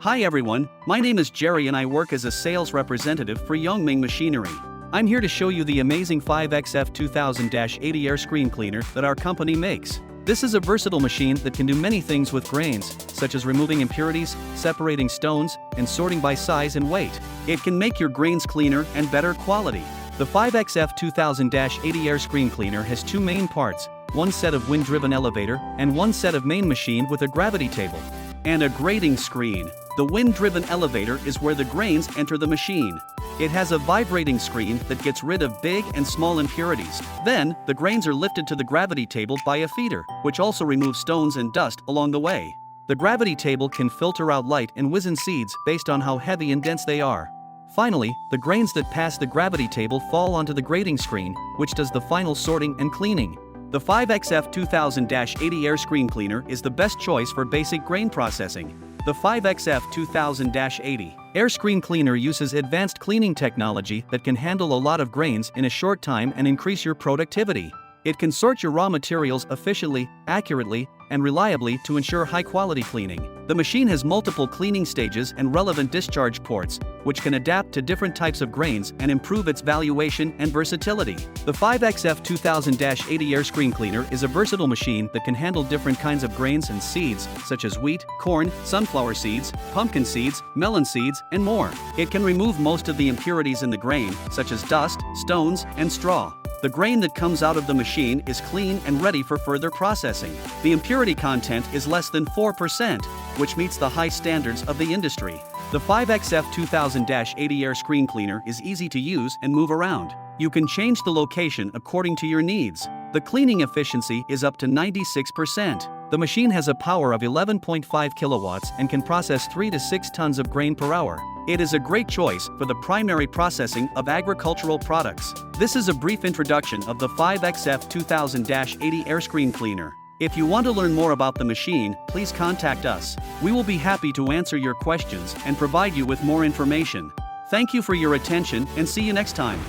Hi everyone, my name is Jerry and I work as a sales representative for Yongming Machinery. I'm here to show you the amazing 5XF 2000-80 air screen cleaner that our company makes. This is a versatile machine that can do many things with grains, such as removing impurities, separating stones, and sorting by size and weight. It can make your grains cleaner and better quality. The 5XF 2000-80 air screen cleaner has two main parts, one set of wind-driven elevator and one set of main machine with a gravity table and a grading screen. The wind-driven elevator is where the grains enter the machine. It has a vibrating screen that gets rid of big and small impurities. Then, the grains are lifted to the gravity table by a feeder, which also removes stones and dust along the way. The gravity table can filter out light and whiz in seeds based on how heavy and dense they are. Finally, the grains that pass the gravity table fall onto the grading screen, which does the final sorting and cleaning. The 5XF 2000-80 air screen cleaner is the best choice for basic grain processing. The 5XF 2000-80 air screen cleaner uses advanced cleaning technology that can handle a lot of grains in a short time and increase your productivity. It can sort your raw materials efficiently, accurately, and reliably to ensure high-quality cleaning. The machine has multiple cleaning stages and relevant discharge ports, which can adapt to different types of grains and improve its valuation and versatility. The 5XF 2000-80 air screen cleaner is a versatile machine that can handle different kinds of grains and seeds, such as wheat, corn, sunflower seeds, pumpkin seeds, melon seeds, and more. It can remove most of the impurities in the grain, such as dust, stones, and straw. The grain that comes out of the machine is clean and ready for further processing. The impurity content is less than 4%, which meets the high standards of the industry. The 5XF 2000-80 air screen cleaner is easy to use and move around. You can change the location according to your needs. The cleaning efficiency is up to 96%. The machine has a power of 11.5 kilowatts and can process 3 to 6 tons of grain per hour. It is a great choice for the primary processing of agricultural products. This is a brief introduction of the 5XF 2000-80 air screen cleaner. If you want to learn more about the machine, please contact us. We will be happy to answer your questions and provide you with more information. Thank you for your attention and see you next time.